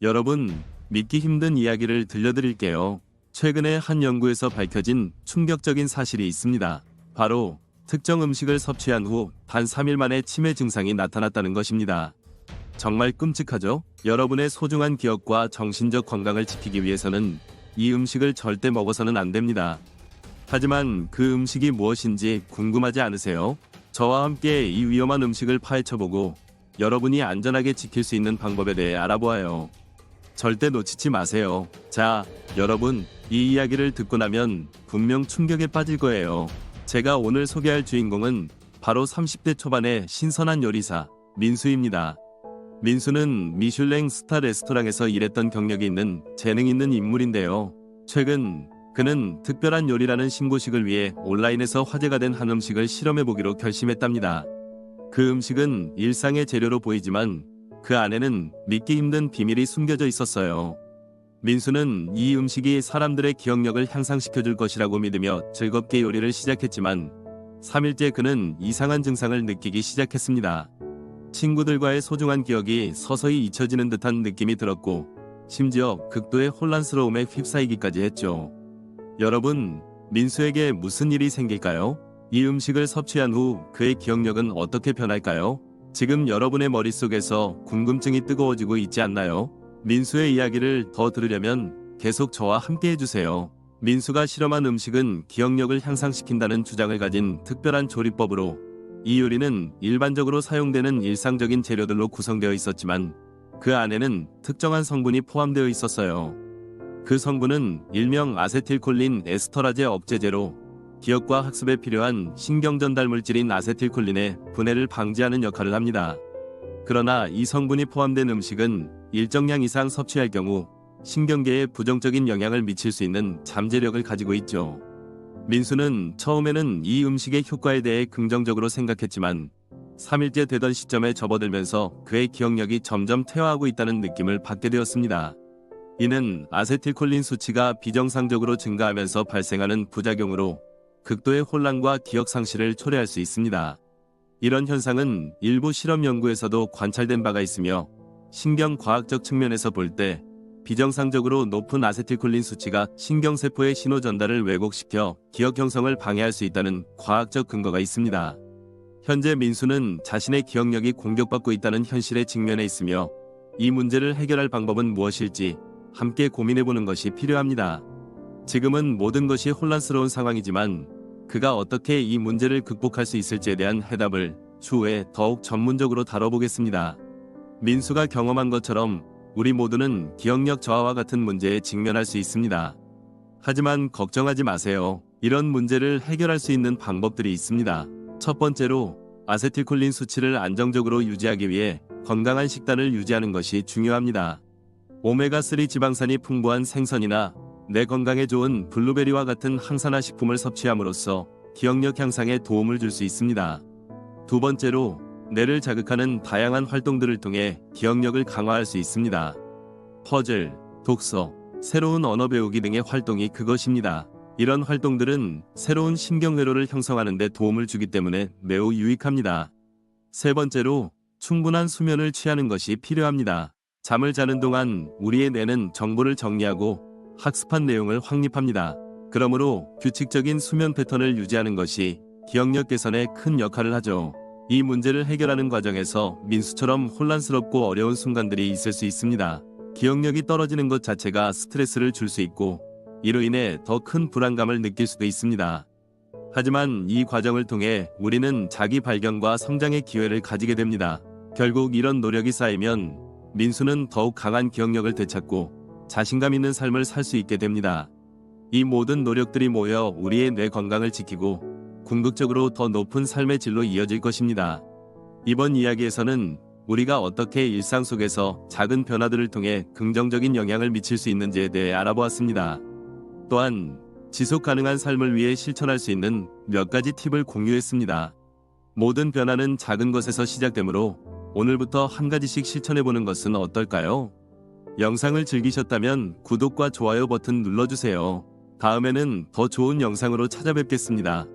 여러분, 믿기 힘든 이야기를 들려드릴게요. 최근에 한 연구에서 밝혀진 충격적인 사실이 있습니다. 바로 특정 음식을 섭취한 후 단 3일 만에 치매 증상이 나타났다는 것입니다. 정말 끔찍하죠? 여러분의 소중한 기억과 정신적 건강을 지키기 위해서는 이 음식을 절대 먹어서는 안 됩니다. 하지만 그 음식이 무엇인지 궁금하지 않으세요? 저와 함께 이 위험한 음식을 파헤쳐보고 여러분이 안전하게 지킬 수 있는 방법에 대해 알아보아요. 절대 놓치지 마세요. 자, 여러분, 이 이야기를 듣고 나면 분명 충격에 빠질 거예요. 제가 오늘 소개할 주인공은 바로 30대 초반의 신선한 요리사, 민수입니다. 민수는 미슐랭 스타 레스토랑에서 일했던 경력이 있는 재능 있는 인물인데요. 최근 그는 특별한 요리라는 신고식을 위해 온라인에서 화제가 된 한 음식을 실험해보기로 결심했답니다. 그 음식은 일상의 재료로 보이지만 그 안에는 믿기 힘든 비밀이 숨겨져 있었어요. 민수는 이 음식이 사람들의 기억력을 향상시켜줄 것이라고 믿으며 즐겁게 요리를 시작했지만 3일째 그는 이상한 증상을 느끼기 시작했습니다. 친구들과의 소중한 기억이 서서히 잊혀지는 듯한 느낌이 들었고 심지어 극도의 혼란스러움에 휩싸이기까지 했죠. 여러분, 민수에게 무슨 일이 생길까요? 이 음식을 섭취한 후 그의 기억력은 어떻게 변할까요? 지금 여러분의 머릿속에서 궁금증이 뜨거워지고 있지 않나요? 민수의 이야기를 더 들으려면 계속 저와 함께 해주세요. 민수가 실험한 음식은 기억력을 향상시킨다는 주장을 가진 특별한 조리법으로 이 요리는 일반적으로 사용되는 일상적인 재료들로 구성되어 있었지만 그 안에는 특정한 성분이 포함되어 있었어요. 그 성분은 일명 아세틸콜린 에스터라제 억제제로 기억과 학습에 필요한 신경전달 물질인 아세틸콜린의 분해를 방지하는 역할을 합니다. 그러나 이 성분이 포함된 음식은 일정량 이상 섭취할 경우 신경계에 부정적인 영향을 미칠 수 있는 잠재력을 가지고 있죠. 민수는 처음에는 이 음식의 효과에 대해 긍정적으로 생각했지만 3일째 되던 시점에 접어들면서 그의 기억력이 점점 퇴화하고 있다는 느낌을 받게 되었습니다. 이는 아세틸콜린 수치가 비정상적으로 증가하면서 발생하는 부작용으로 극도의 혼란과 기억 상실을 초래할 수 있습니다. 이런 현상은 일부 실험 연구에서도 관찰된 바가 있으며 신경과학적 측면에서 볼 때 비정상적으로 높은 아세틸콜린 수치가 신경세포의 신호 전달을 왜곡시켜 기억 형성을 방해할 수 있다는 과학적 근거가 있습니다. 현재 민수는 자신의 기억력이 공격받고 있다는 현실에 직면해 있으며 이 문제를 해결할 방법은 무엇일지 함께 고민해보는 것이 필요합니다. 지금은 모든 것이 혼란스러운 상황이지만 그가 어떻게 이 문제를 극복할 수 있을지에 대한 해답을 추후에 더욱 전문적으로 다뤄보겠습니다. 민수가 경험한 것처럼 우리 모두는 기억력 저하와 같은 문제에 직면할 수 있습니다. 하지만 걱정하지 마세요. 이런 문제를 해결할 수 있는 방법들이 있습니다. 첫 번째로 아세틸콜린 수치를 안정적으로 유지하기 위해 건강한 식단을 유지하는 것이 중요합니다. 오메가3 지방산이 풍부한 생선이나 내 건강에 좋은 블루베리와 같은 항산화 식품을 섭취함으로써 기억력 향상에 도움을 줄 수 있습니다. 두 번째로 뇌를 자극하는 다양한 활동들을 통해 기억력을 강화할 수 있습니다. 퍼즐, 독서, 새로운 언어 배우기 등의 활동이 그것입니다. 이런 활동들은 새로운 신경회로를 형성하는 데 도움을 주기 때문에 매우 유익합니다. 세 번째로 충분한 수면을 취하는 것이 필요합니다. 잠을 자는 동안 우리의 뇌는 정보를 정리하고 학습한 내용을 확립합니다. 그러므로 규칙적인 수면 패턴을 유지하는 것이 기억력 개선에 큰 역할을 하죠. 이 문제를 해결하는 과정에서 민수처럼 혼란스럽고 어려운 순간들이 있을 수 있습니다. 기억력이 떨어지는 것 자체가 스트레스를 줄 수 있고 이로 인해 더 큰 불안감을 느낄 수도 있습니다. 하지만 이 과정을 통해 우리는 자기 발견과 성장의 기회를 가지게 됩니다. 결국 이런 노력이 쌓이면 민수는 더욱 강한 기억력을 되찾고 자신감 있는 삶을 살 수 있게 됩니다. 이 모든 노력들이 모여 우리의 뇌 건강을 지키고 궁극적으로 더 높은 삶의 질로 이어질 것입니다. 이번 이야기에서는 우리가 어떻게 일상 속에서 작은 변화들을 통해 긍정적인 영향을 미칠 수 있는지에 대해 알아보았습니다. 또한 지속 가능한 삶을 위해 실천할 수 있는 몇 가지 팁을 공유했습니다. 모든 변화는 작은 것에서 시작되므로 오늘부터 한 가지씩 실천해보는 것은 어떨까요? 영상을 즐기셨다면 구독과 좋아요 버튼 눌러주세요. 다음에는 더 좋은 영상으로 찾아뵙겠습니다.